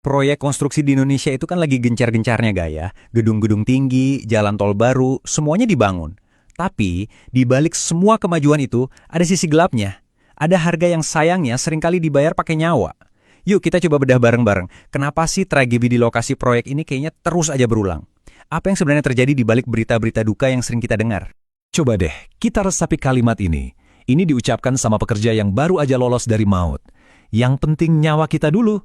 Proyek konstruksi di Indonesia itu kan lagi gencar-gencarnya gaya, gedung-gedung tinggi, jalan tol baru, semuanya dibangun. Tapi, di balik semua kemajuan itu, ada sisi gelapnya. Ada harga yang sayangnya seringkali dibayar pakai nyawa. Yuk kita coba bedah bareng-bareng, kenapa sih tragedi di lokasi proyek ini kayaknya terus aja berulang? Apa yang sebenarnya terjadi di balik berita-berita duka yang sering kita dengar? Coba deh, kita resapi kalimat ini. Ini diucapkan sama pekerja yang baru aja lolos dari maut. Yang penting nyawa kita dulu.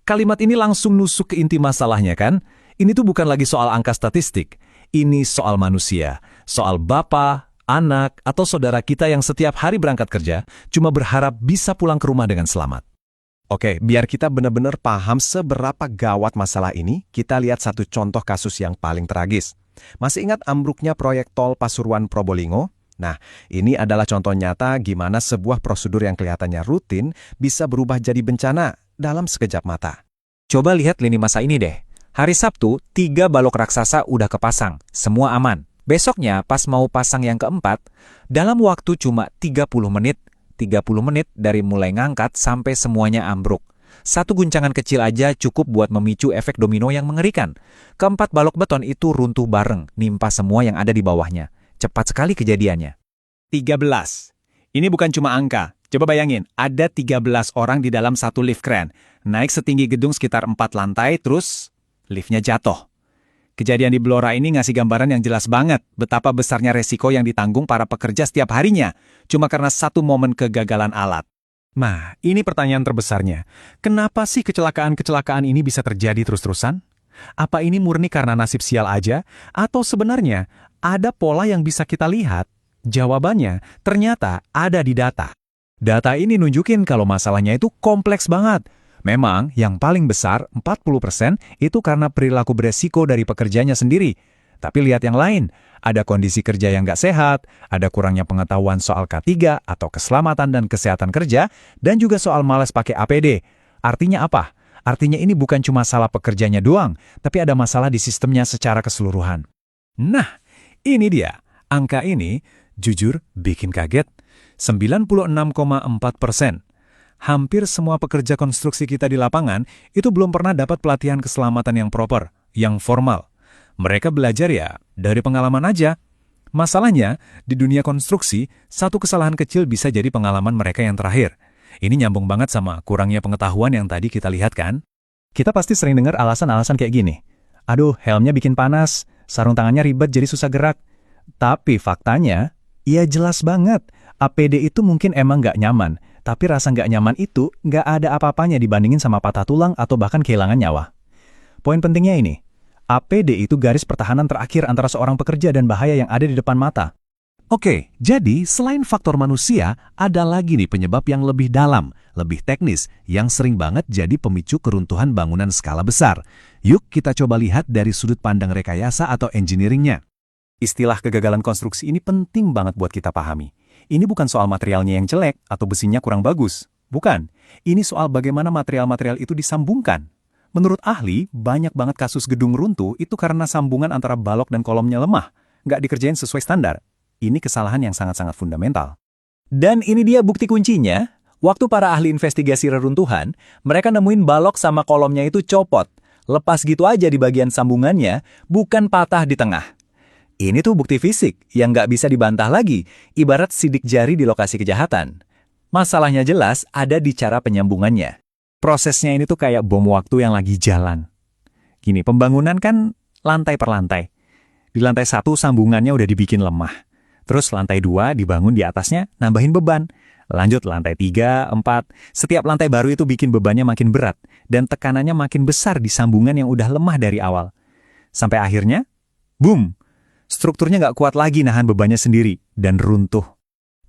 Kalimat ini langsung nusuk ke inti masalahnya kan? Ini tuh bukan lagi soal angka statistik. Ini soal manusia. Soal bapak, anak, atau saudara kita yang setiap hari berangkat kerja, cuma berharap bisa pulang ke rumah dengan selamat. Oke, biar kita benar-benar paham seberapa gawat masalah ini, kita lihat satu contoh kasus yang paling tragis. Masih ingat ambruknya proyek tol Pasuruan Probolinggo? Nah, ini adalah contoh nyata gimana sebuah prosedur yang kelihatannya rutin bisa berubah jadi bencana dalam sekejap mata. Coba lihat lini masa ini deh. Hari Sabtu, 3 balok raksasa udah kepasang, semua aman. Besoknya, pas mau pasang yang keempat, dalam waktu cuma 30 menit dari mulai ngangkat sampai semuanya ambruk. Satu guncangan kecil aja cukup buat memicu efek domino yang mengerikan. Keempat balok beton itu runtuh bareng, nimpa semua yang ada di bawahnya. Cepat sekali kejadiannya. 13. Ini bukan cuma angka. Coba bayangin, ada 13 orang di dalam satu lift kren. Naik setinggi gedung sekitar 4 lantai, terus liftnya jatuh. Kejadian di Blora ini ngasih gambaran yang jelas banget betapa besarnya resiko yang ditanggung para pekerja setiap harinya, cuma karena satu momen kegagalan alat. Nah, ini pertanyaan terbesarnya. Kenapa sih kecelakaan-kecelakaan ini bisa terjadi terus-terusan? Apa ini murni karena nasib sial aja? Atau sebenarnya ada pola yang bisa kita lihat? Jawabannya ternyata ada di data. Data ini nunjukin kalau masalahnya itu kompleks banget. Memang yang paling besar, 40%, itu karena perilaku beresiko dari pekerjanya sendiri. Tapi lihat yang lain, ada kondisi kerja yang nggak sehat, ada kurangnya pengetahuan soal K3 atau keselamatan dan kesehatan kerja, dan juga soal malas pakai APD. Artinya apa? Artinya ini bukan cuma salah pekerjanya doang, tapi ada masalah di sistemnya secara keseluruhan. Nah, ini dia. Angka ini, jujur, bikin kaget. 96,4%. Hampir semua pekerja konstruksi kita di lapangan itu belum pernah dapat pelatihan keselamatan yang proper, yang formal. Mereka belajar ya dari pengalaman aja. Masalahnya, di dunia konstruksi, satu kesalahan kecil bisa jadi pengalaman mereka yang terakhir. Ini nyambung banget sama kurangnya pengetahuan yang tadi kita lihat kan? Kita pasti sering dengar alasan-alasan kayak gini. Aduh, helmnya bikin panas, sarung tangannya ribet jadi susah gerak. Tapi faktanya, ya jelas banget. APD itu mungkin emang nggak nyaman, tapi rasa nggak nyaman itu nggak ada apa-apanya dibandingin sama patah tulang atau bahkan kehilangan nyawa. Poin pentingnya ini, APD itu garis pertahanan terakhir antara seorang pekerja dan bahaya yang ada di depan mata. Oke, jadi selain faktor manusia, ada lagi nih penyebab yang lebih dalam, lebih teknis, yang sering banget jadi pemicu keruntuhan bangunan skala besar. Yuk kita coba lihat dari sudut pandang rekayasa atau engineeringnya. Istilah kegagalan konstruksi ini penting banget buat kita pahami. Ini bukan soal materialnya yang jelek atau besinya kurang bagus. Bukan. Ini soal bagaimana material-material itu disambungkan. Menurut ahli, banyak banget kasus gedung runtuh itu karena sambungan antara balok dan kolomnya lemah. Nggak dikerjain sesuai standar. Ini kesalahan yang sangat-sangat fundamental. Dan ini dia bukti kuncinya. Waktu para ahli investigasi reruntuhan, mereka nemuin balok sama kolomnya itu copot. Lepas gitu aja di bagian sambungannya, bukan patah di tengah. Ini tuh bukti fisik yang nggak bisa dibantah lagi, ibarat sidik jari di lokasi kejahatan. Masalahnya jelas ada di cara penyambungannya. Prosesnya ini tuh kayak bom waktu yang lagi jalan. Gini, pembangunan kan lantai per lantai. Di lantai 1 sambungannya udah dibikin lemah. Terus lantai 2 dibangun di atasnya, nambahin beban. Lanjut lantai 3, 4, setiap lantai baru itu bikin bebannya makin berat. Dan tekanannya makin besar di sambungan yang udah lemah dari awal. Sampai akhirnya, boom! Strukturnya nggak kuat lagi nahan bebannya sendiri, dan runtuh.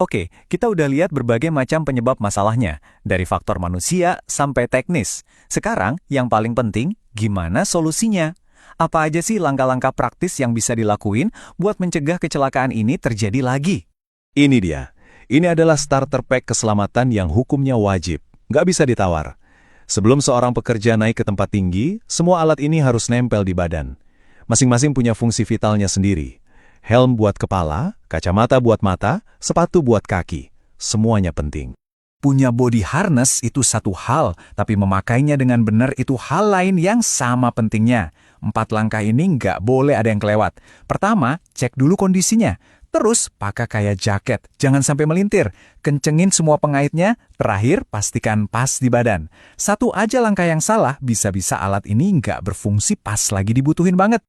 Oke, kita udah lihat berbagai macam penyebab masalahnya, dari faktor manusia sampai teknis. Sekarang, yang paling penting, gimana solusinya? Apa aja sih langkah-langkah praktis yang bisa dilakuin buat mencegah kecelakaan ini terjadi lagi? Ini dia. Ini adalah starter pack keselamatan yang hukumnya wajib. Nggak bisa ditawar. Sebelum seorang pekerja naik ke tempat tinggi, semua alat ini harus nempel di badan. Masing-masing punya fungsi vitalnya sendiri. Helm buat kepala, kacamata buat mata, sepatu buat kaki. Semuanya penting. Punya body harness itu satu hal, tapi memakainya dengan benar itu hal lain yang sama pentingnya. 4 langkah ini nggak boleh ada yang kelewat. Pertama, cek dulu kondisinya. Terus, pakai kayak jaket. Jangan sampai melintir. Kencengin semua pengaitnya. Terakhir, pastikan pas di badan. Satu aja langkah yang salah, bisa-bisa alat ini nggak berfungsi pas lagi dibutuhin banget.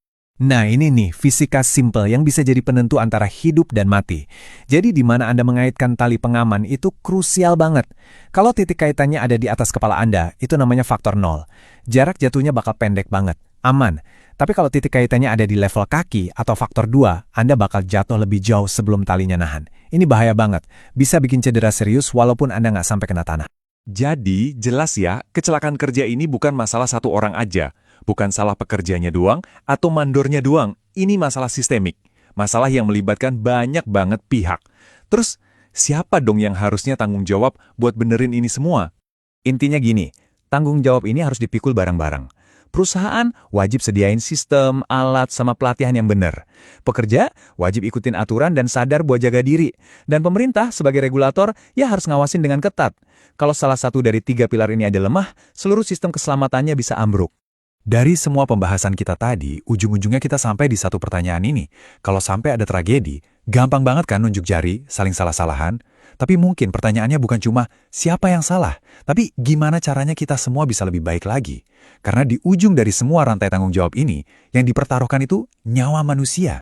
Nah ini nih, fisika simple yang bisa jadi penentu antara hidup dan mati. Jadi di mana Anda mengaitkan tali pengaman itu krusial banget. Kalau titik kaitannya ada di atas kepala Anda, itu namanya faktor 0. Jarak jatuhnya bakal pendek banget, aman. Tapi kalau titik kaitannya ada di level kaki atau faktor 2, Anda bakal jatuh lebih jauh sebelum talinya nahan. Ini bahaya banget, bisa bikin cedera serius walaupun Anda nggak sampai kena tanah. Jadi, jelas ya, kecelakaan kerja ini bukan masalah satu orang aja. Bukan salah pekerjanya doang atau mandornya doang. Ini masalah sistemik. Masalah yang melibatkan banyak banget pihak. Terus, siapa dong yang harusnya tanggung jawab buat benerin ini semua? Intinya gini, tanggung jawab ini harus dipikul bareng-bareng. Perusahaan wajib sediain sistem, alat, sama pelatihan yang benar. Pekerja wajib ikutin aturan dan sadar buat jaga diri. Dan pemerintah sebagai regulator ya harus ngawasin dengan ketat. Kalau salah satu dari 3 pilar ini ada lemah, seluruh sistem keselamatannya bisa ambruk. Dari semua pembahasan kita tadi, ujung-ujungnya kita sampai di satu pertanyaan ini. Kalau sampai ada tragedi, gampang banget kan nunjuk jari, saling salah-salahan? Tapi mungkin pertanyaannya bukan cuma siapa yang salah, tapi gimana caranya kita semua bisa lebih baik lagi. Karena di ujung dari semua rantai tanggung jawab ini, yang dipertaruhkan itu nyawa manusia.